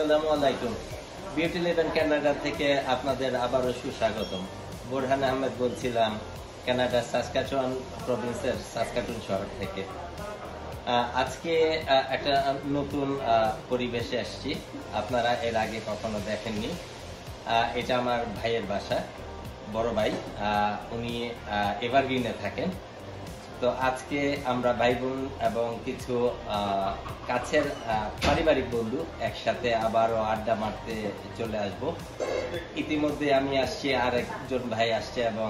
আসসালামু আলাইকুম। Beauty লেভেন Canada থেকে আপনাদের আবারও সুস্বাগতম। বোরহান আহমেদ বলছিলাম, কানাডার সাসকাচুয়ান প্রভিন্সের সাসকাটুন শহর থেকে। আজকে একটা নতুন পরিবেশে আসছি, আপনারা এর আগে কখনো দেখেননি। এটা আমার ভাইয়ের বাসা, বড় ভাই, উনি এভারগ্রিনে থাকেন। তো আজকে আমরা ভাই বোন এবং কিছু কাছের পারিবারিক বন্ধু একসাথে আবারও আড্ডা মারতে চলে আসব। ইতিমধ্যে আমি আসছি, আর একজন ভাই আসছে এবং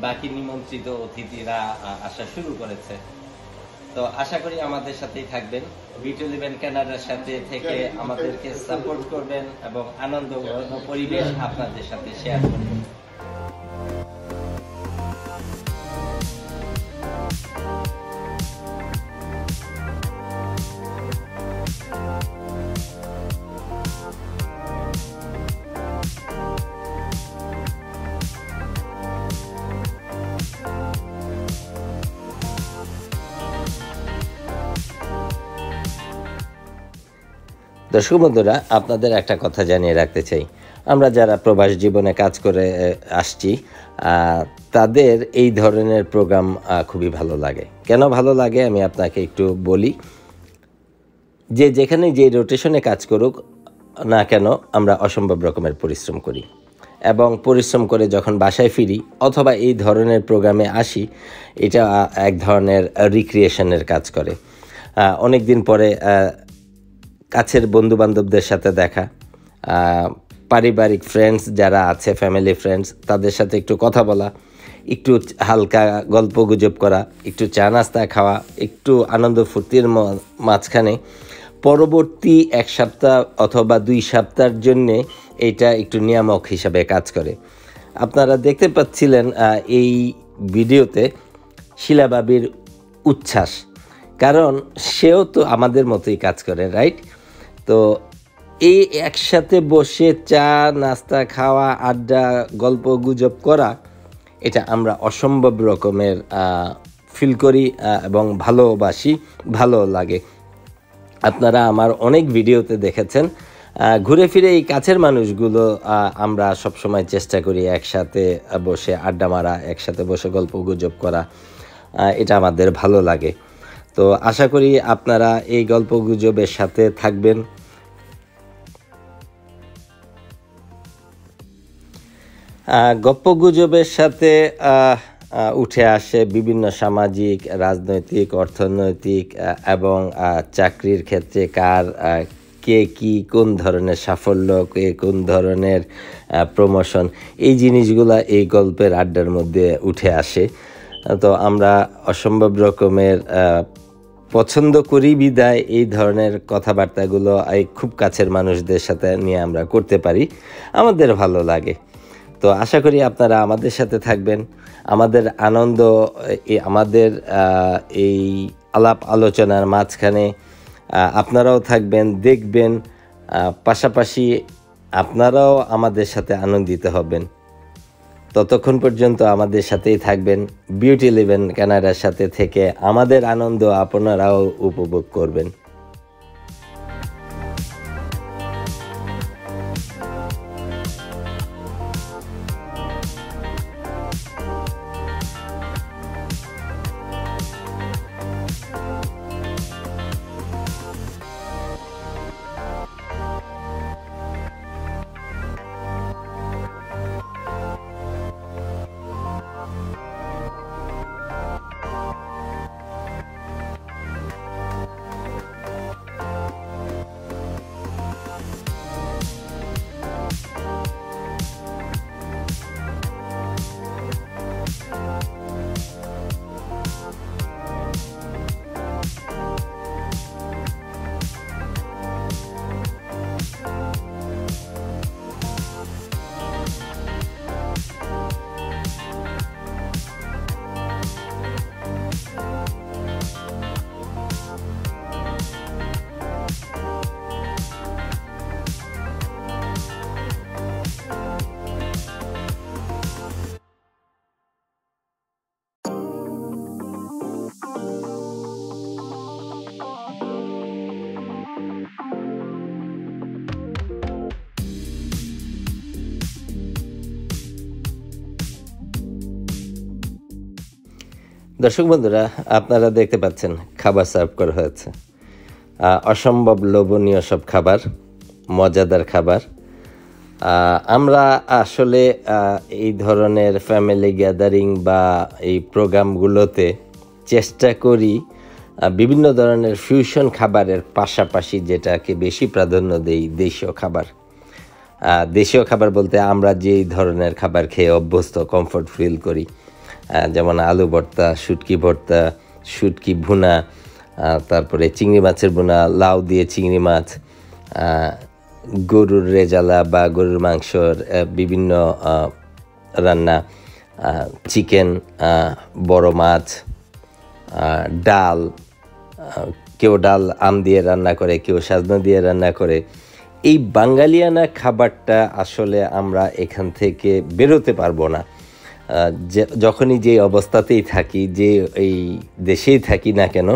বাকি নিমন্ত্রিত অতিথিরা আসা শুরু করেছে। তো আশা করি আমাদের সাথেই থাকবেন, বিউটি লেভেন কানাডার সাথে থেকে আমাদেরকে সাপোর্ট করবেন এবং আনন্দ পরিবেশ আপনাদের সাথে শেয়ার করবেন। দর্শক বন্ধুরা, আপনাদের একটা কথা জানিয়ে রাখতে চাই, আমরা যারা প্রবাস জীবনে কাজ করে আসছি তাদের এই ধরনের প্রোগ্রাম খুবই ভালো লাগে। কেন ভালো লাগে আমি আপনাকে একটু বলি। যে যেখানে যে রোটেশনে কাজ করুক না কেন, আমরা অসম্ভব রকমের পরিশ্রম করি এবং পরিশ্রম করে যখন বাসায় ফিরি অথবা এই ধরনের প্রোগ্রামে আসি, এটা এক ধরনের রিক্রিয়েশনের কাজ করে। অনেক দিন পরে কাছের বন্ধুবান্ধবদের সাথে দেখা, পারিবারিক ফ্রেন্ডস যারা আছে, ফ্যামিলি ফ্রেন্ডস, তাদের সাথে একটু কথা বলা, একটু হালকা গল্প গুজব করা, একটু চা নাস্তা খাওয়া, একটু আনন্দ ফুর্তির মাঝখানে পরবর্তী এক সপ্তাহ অথবা 2 সপ্তাহের জন্যে এইটা একটু নিয়ামক হিসাবে কাজ করে। আপনারা দেখতে পাচ্ছিলেন এই ভিডিওতে শিলাবাবির উচ্ছ্বাস, কারণ সেও তো আমাদের মতোই কাজ করে, রাইট? তো এই একসাথে বসে চা নাস্তা খাওয়া, আড্ডা, গল্প গুজব করা, এটা আমরা অসম্ভব রকমের ফিল করি এবং ভালোবাসি, ভালো লাগে। আপনারা আমার অনেক ভিডিওতে দেখেছেন। ঘুরে ফিরে এই কাছের মানুষগুলো আমরা সবসময় চেষ্টা করি একসাথে বসে আড্ডা মারা, একসাথে বসে গল্প গুজব করা, এটা আমাদের ভালো লাগে। তো আশা করি আপনারা এই গল্প গুজবের সাথে থাকবেন। গল্প গুজবের সাথে উঠে আসে বিভিন্ন সামাজিক, রাজনৈতিক, অর্থনৈতিক এবং চাকরির ক্ষেত্রে কার কে কি কোন ধরনের সাফল্য, কে কোন ধরনের প্রমোশন, এই জিনিসগুলা এই গল্পের আড্ডার মধ্যে উঠে আসে। তো আমরা অসম্ভব রকমের পছন্দ করি বিদায় এই ধরনের কথাবার্তাগুলো এই খুব কাছের মানুষদের সাথে নিয়ে আমরা করতে পারি, আমাদের ভালো লাগে। তো আশা করি আপনারা আমাদের সাথে থাকবেন, আমাদের আনন্দ, আমাদের এই আলাপ আলোচনার মাঝখানে আপনারাও থাকবেন, দেখবেন, পাশাপাশি আপনারাও আমাদের সাথে আনন্দিত হবেন। ততক্ষণ পর্যন্ত আমাদের সাথেই থাকবেন। বিউটি লেভেন কানাডার সাথে থেকে আমাদের আনন্দ আপনারাও উপভোগ করবেন। দর্শক বন্ধুরা, আপনারা দেখতে পাচ্ছেন খাবার সার্ভ করা হয়েছে। অসম্ভব লোভনীয় সব খাবার, মজাদার খাবার। আমরা আসলে এই ধরনের ফ্যামিলি গ্যাদারিং বা এই প্রোগ্রামগুলোতে চেষ্টা করি বিভিন্ন ধরনের ফিউশন খাবারের পাশাপাশি যেটাকে বেশি প্রাধান্য দেই, দেশীয় খাবার। দেশীয় খাবার বলতে আমরা যেই ধরনের খাবার খেয়ে অভ্যস্ত, কমফোর্ট ফিল করি, যেমন আলু ভর্তা, শুটকি ভুনা, তারপরে চিংড়ি মাছের ভুনা, লাউ দিয়ে চিংড়ি মাছ, গরুর রেজালা বা গরুর মাংসর বিভিন্ন রান্না, চিকেন, বড় মাছ, ডাল। কেউ ডাল আম দিয়ে রান্না করে, কেউ সাজনা দিয়ে রান্না করে। এই বাঙালিয়ানা খাবারটা আসলে আমরা এখান থেকে বেরোতে পারবো না। যখনই যে অবস্থাতেই থাকি, যে এই দেশেই থাকি না কেন,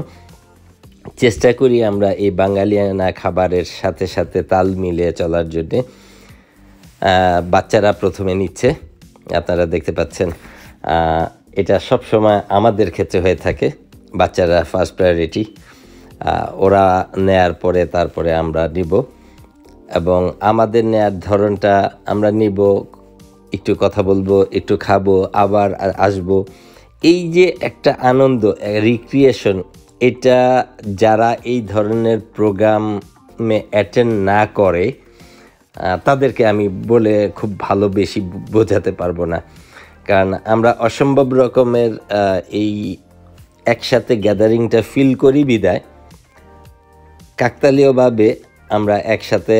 চেষ্টা করি আমরা এই বাঙালিয়ানা খাবারের সাথে সাথে তাল মিলিয়ে চলার জন্যে। বাচ্চারা প্রথমে নিচ্ছে, আপনারা দেখতে পাচ্ছেন। এটা সব সময় আমাদের ক্ষেত্রে হয়ে থাকে, বাচ্চারা ফার্স্ট প্রায়োরিটি। ওরা নেয়ার পরে তারপরে আমরা নিব, এবং আমাদের নেয়ার ধরনটা আমরা নিব, একটু কথা বলবো, একটু খাবো, আবার আসবো। এই যে একটা আনন্দ, রিক্রিয়েশন, এটা যারা এই ধরনের প্রোগ্রামে অ্যাটেন্ড না করে তাদেরকে আমি বলে খুব ভালো বেশি বোঝাতে পারবো না। কারণ আমরা অসম্ভব রকমের এই একসাথে গ্যাদারিংটা ফিল করি বিদায় কাকতালীয়ভাবে আমরা একসাথে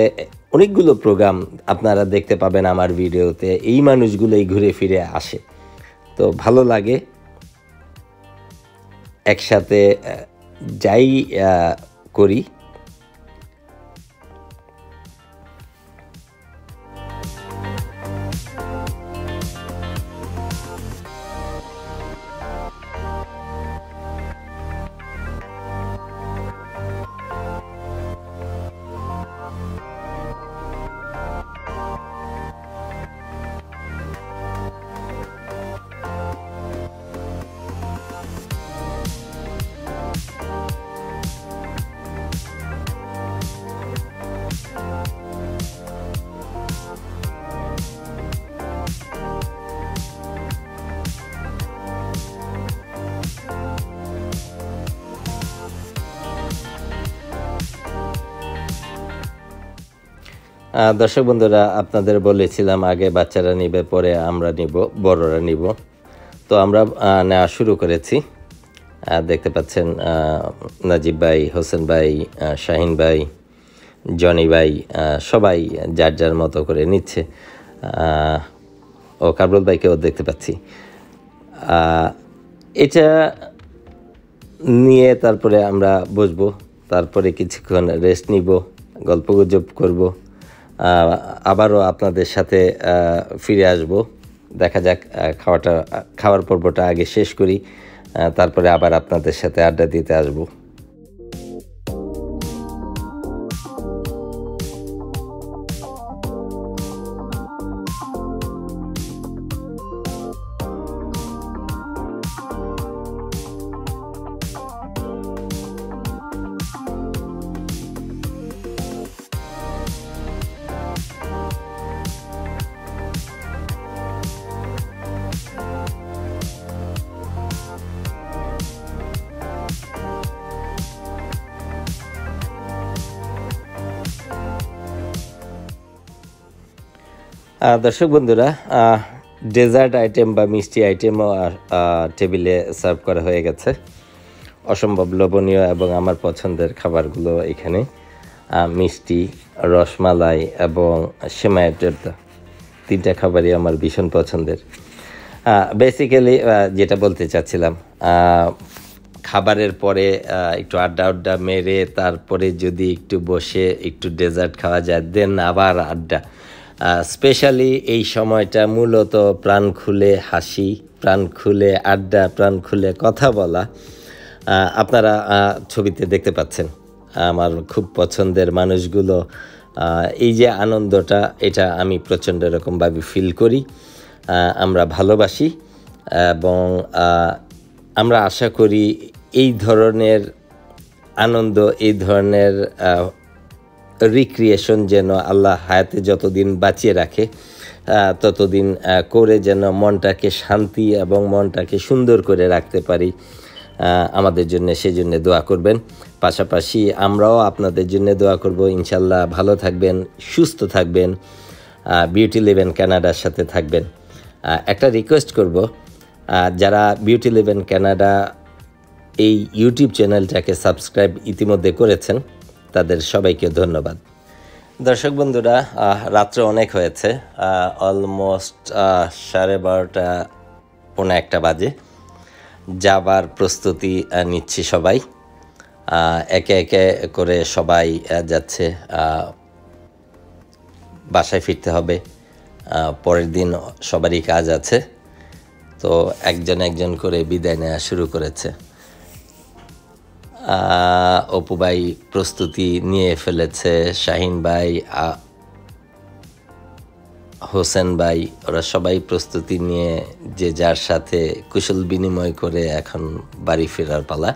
অনেকগুলো প্রোগ্রাম আপনারা দেখতে পাবেন আমার ভিডিওতে। এই মানুষগুলোই ঘুরে ফিরে আসে, তো ভালো লাগে। একসাথে যাই করি। দর্শক বন্ধুরা, আপনাদের বলেছিলাম আগে বাচ্চারা নিবে, পরে আমরা নিব, বড়রা নিব। তো আমরা নেওয়া শুরু করেছি। দেখতে পাচ্ছেন নাজিব ভাই, হোসেন ভাই, শাহিন ভাই, জনি ভাই সবাই যার যার মতো করে নিচ্ছে। ও কামরুল ভাইকেও দেখতে পাচ্ছি। এটা নিয়ে তারপরে আমরা বসবো, তারপরে কিছুক্ষণ রেস্ট নিব, গল্পগুজব করব, আবারও আপনাদের সাথে ফিরে আসব। দেখা যাক, খাওয়ার পর্বটা আগে শেষ করি, তারপরে আবার আপনাদের সাথে আড্ডা দিতে আসব। দর্শক বন্ধুরা, ডেজার্ট আইটেম বা মিষ্টি আইটেমও টেবিলে সার্ভ করা হয়ে গেছে। অসম্ভব লোভনীয় এবং আমার পছন্দের খাবারগুলো এখানে। মিষ্টি, রসমালাই এবং সেমাইয়ের টোরতা, তিনটা খাবারই আমার ভীষণ পছন্দের। বেসিক্যালি যেটা বলতে চাচ্ছিলাম, খাবারের পরে একটু আড্ডা মেরে তারপরে যদি একটু বসে একটু ডেজার্ট খাওয়া যায়, দেন আবার আড্ডা। স্পেশালি এই সময়টা মূলত প্রাণ খুলে হাসি, প্রাণ খুলে আড্ডা, প্রাণ খুলে কথা বলা। আপনারা ছবিতে দেখতে পাচ্ছেন আমার খুব পছন্দের মানুষগুলো। এই যে আনন্দটা, এটা আমি প্রচণ্ড রকমভাবে ফিল করি। আমরা ভালোবাসি এবং আমরা আশা করি এই ধরনের আনন্দ, এই ধরনের রিক্রিয়েশন যেন আল্লাহ হায়াতে যতদিন বাঁচিয়ে রাখে ততদিন করে যেন মনটাকে শান্তি এবং মনটাকে সুন্দর করে রাখতে পারি। আমাদের জন্য সেজন্য দোয়া করবেন। পাশাপাশি আমরাও আপনাদের জন্য দোয়া করব। ইনশাল্লাহ ভালো থাকবেন, সুস্থ থাকবেন, বিউটি লিভ ইন কানাডার সাথে থাকবেন। একটা রিকোয়েস্ট করব, যারা বিউটি লিভ ইন কানাডা এই ইউটিউব চ্যানেলটাকে সাবস্ক্রাইব ইতিমধ্যে করেছেন তাদের সবাইকে ধন্যবাদ। দর্শক বন্ধুরা, রাত্রে অনেক হয়েছে, অলমোস্ট 12:30 পৌনে 1 বাজে। যাবার প্রস্তুতি নিচ্ছি সবাই, একে একে করে সবাই যাচ্ছে। বাসায় ফিরতে হবে, পরের দিন সবারই কাজ আছে, তো একজন একজন করে বিদায় নেওয়া শুরু করেছে। অপু ভাই প্রস্তুতি নিয়ে ফেলেছে, শাহিন ভাই, হোসেন ভাই, ওরা সবাই প্রস্তুতি নিয়ে যে যার সাথে কুশল বিনিময় করে এখন বাড়ি ফেরার পালা।